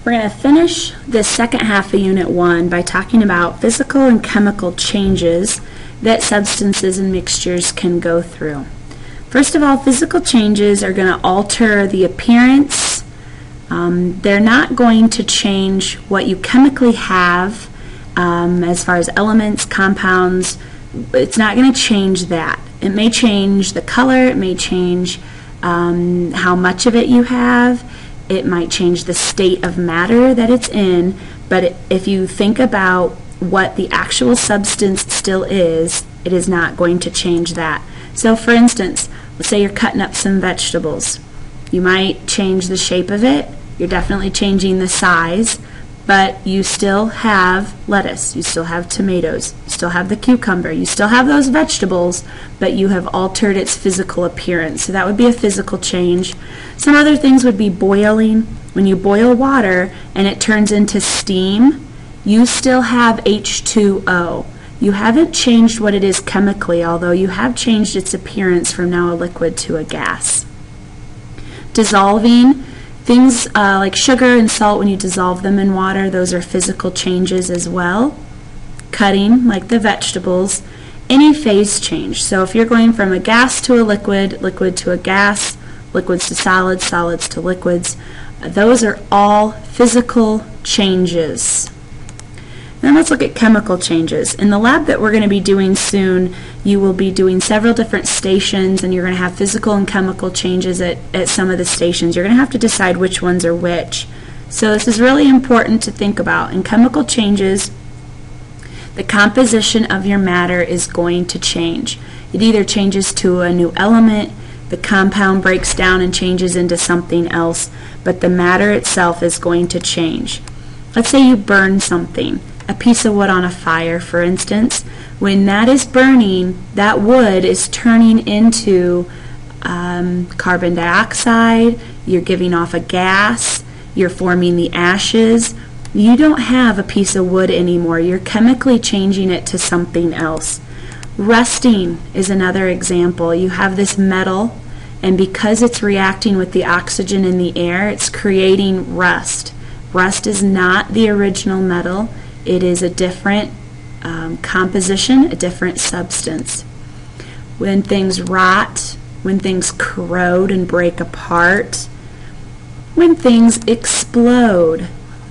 We're going to finish this second half of Unit 1 by talking about physical and chemical changes that substances and mixtures can go through. First of all, physical changes are going to alter the appearance. They're not going to change what you chemically have as far as elements, compounds. It's not going to change that. It may change the color, it may change how much of it you have, it might change the state of matter that it's in, but if you think about what the actual substance still is, it is not going to change that. So for instance, let's say you're cutting up some vegetables. You might change the shape of it, you're definitely changing the size, but you still have lettuce, you still have tomatoes, you still have the cucumber, you still have those vegetables, but you have altered its physical appearance. So that would be a physical change. Some other things would be boiling. When you boil water and it turns into steam, you still have H2O. You haven't changed what it is chemically, although you have changed its appearance from now a liquid to a gas. Dissolving. Things like sugar and salt, when you dissolve them in water, those are physical changes as well. Cutting, like the vegetables. Any phase change. So if you're going from a gas to a liquid, liquid to a gas, liquids to solids, solids to liquids, those are all physical changes. Now let's look at chemical changes. In the lab that we're going to be doing soon, you will be doing several different stations, and you're going to have physical and chemical changes at some of the stations. You're going to have to decide which ones are which. So this is really important to think about. In chemical changes, the composition of your matter is going to change. It either changes to a new element, the compound breaks down and changes into something else, but the matter itself is going to change. Let's say you burn something. A piece of wood on a fire, for instance. When that is burning, that wood is turning into carbon dioxide, you're giving off a gas, you're forming the ashes. You don't have a piece of wood anymore. You're chemically changing it to something else. Rusting is another example. You have this metal, and because it's reacting with the oxygen in the air, it's creating rust. Rust is not the original metal. It is a different composition, a different substance. When things rot, when things corrode and break apart, when things explode.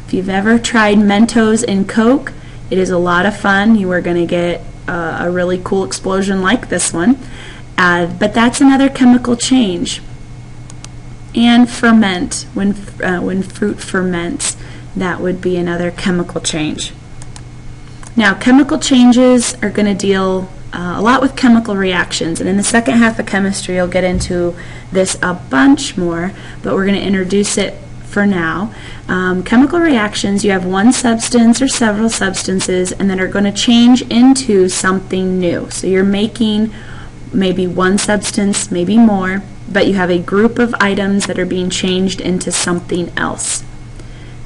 If you've ever tried Mentos and Coke, it is a lot of fun. You are going to get a really cool explosion like this one. But that's another chemical change. And ferment, when fruit ferments, that would be another chemical change. Now, chemical changes are going to deal a lot with chemical reactions, and in the second half of chemistry you'll get into this a bunch more, but we're going to introduce it for now. Chemical reactions, you have one substance or several substances and that are going to change into something new. So you're making maybe one substance, maybe more, but you have a group of items that are being changed into something else.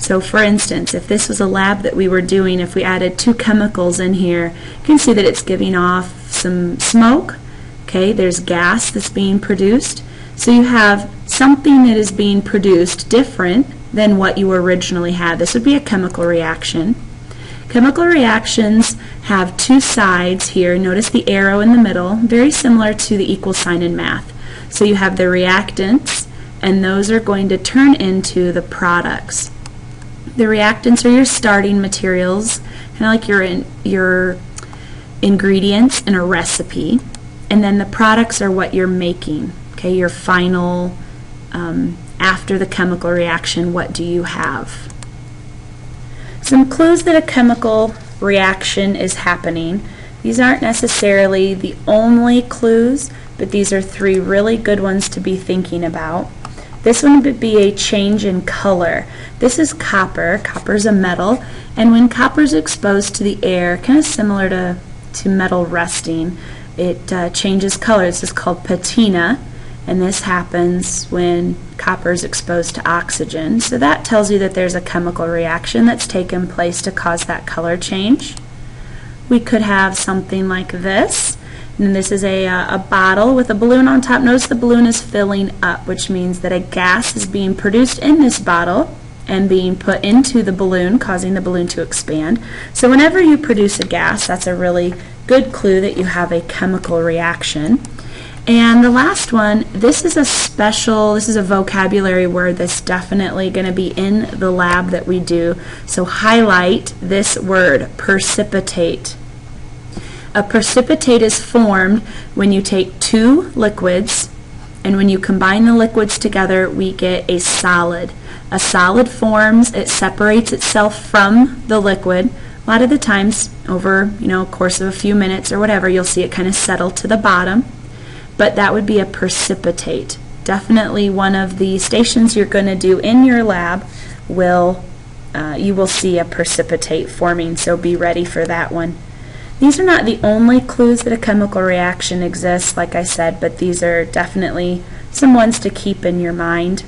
So for instance, if this was a lab that we were doing, if we added two chemicals in here, you can see that it's giving off some smoke. Okay, there's gas that's being produced. So you have something that is being produced different than what you originally had. This would be a chemical reaction. Chemical reactions have two sides here. Notice the arrow in the middle, very similar to the equal sign in math. So you have the reactants, and those are going to turn into the products. The reactants are your starting materials, kind of like your ingredients in a recipe, and then the products are what you're making. Okay, your final, after the chemical reaction, what do you have? Some clues that a chemical reaction is happening. These aren't necessarily the only clues, but these are three really good ones to be thinking about. This one would be a change in color. This is copper. Copper is a metal, and when copper is exposed to the air, kind of similar to metal rusting, it changes color. This is called patina, and this happens when copper is exposed to oxygen. So that tells you that there's a chemical reaction that's taken place to cause that color change. We could have something like this. And this is a bottle with a balloon on top. Notice the balloon is filling up, which means that a gas is being produced in this bottle, and being put into the balloon, causing the balloon to expand. So whenever you produce a gas, that's a really good clue that you have a chemical reaction. And the last one, this is a vocabulary word that's definitely going to be in the lab that we do. So highlight this word, precipitate. A precipitate is formed when you take two liquids, and when you combine the liquids together, we get a solid. A solid forms, it separates itself from the liquid. A lot of the times, over course of a few minutes or whatever, you'll see it kind of settle to the bottom. But that would be a precipitate. Definitely one of the stations you're going to do in your lab you will see a precipitate forming, so be ready for that one. These are not the only clues that a chemical reaction exists, like I said, but these are definitely some ones to keep in your mind.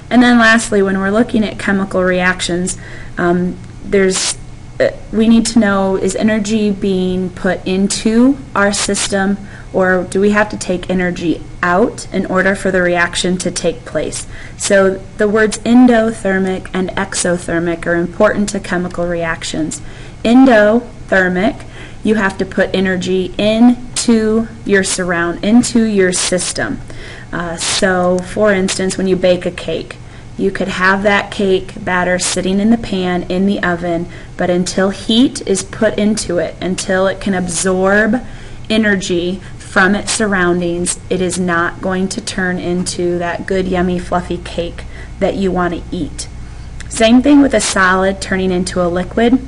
And then lastly, when we're looking at chemical reactions, we need to know, is energy being put into our system, or do we have to take energy out in order for the reaction to take place? So the words endothermic and exothermic are important to chemical reactions. Endothermic, you have to put energy into your into your system. So for instance, when you bake a cake, you could have that cake batter sitting in the pan in the oven, but until heat is put into it, until it can absorb energy from its surroundings, it is not going to turn into that good, yummy, fluffy cake that you want to eat. Same thing with a solid turning into a liquid.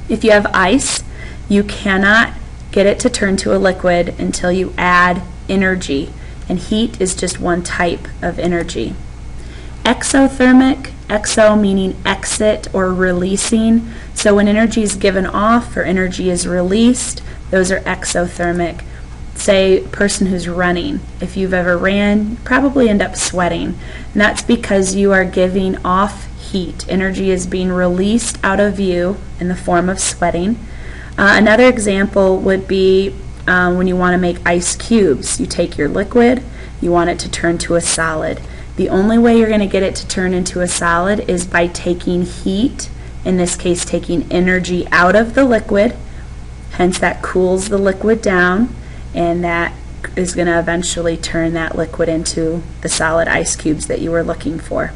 If you have ice, you cannot get it to turn to a liquid until you add energy, and heat is just one type of energy. Exothermic, exo meaning exit or releasing. So when energy is given off or energy is released, those are exothermic. Say a person who's running. If you've ever ran, you probably end up sweating. And that's because you are giving off heat. Energy is being released out of you in the form of sweating. Another example would be when you want to make ice cubes. You take your liquid, you want it to turn to a solid. The only way you're going to get it to turn into a solid is by taking heat, in this case taking energy out of the liquid, hence that cools the liquid down, and that is going to eventually turn that liquid into the solid ice cubes that you were looking for.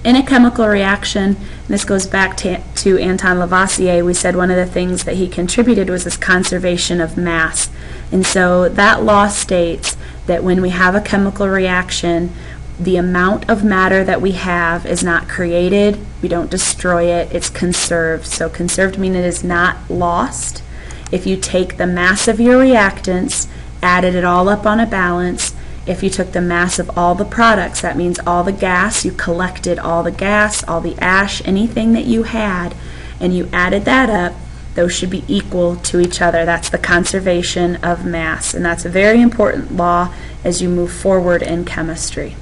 In a chemical reaction, and this goes back to Anton Lavoisier, we said one of the things that he contributed was this conservation of mass. And so that law states that when we have a chemical reaction, the amount of matter that we have is not created, we don't destroy it, it's conserved. So conserved means it is not lost. If you take the mass of your reactants, added it all up on a balance, if you took the mass of all the products, that means all the gas, you collected all the gas, all the ash, anything that you had, and you added that up, those should be equal to each other. That's the conservation of mass, and that's a very important law as you move forward in chemistry.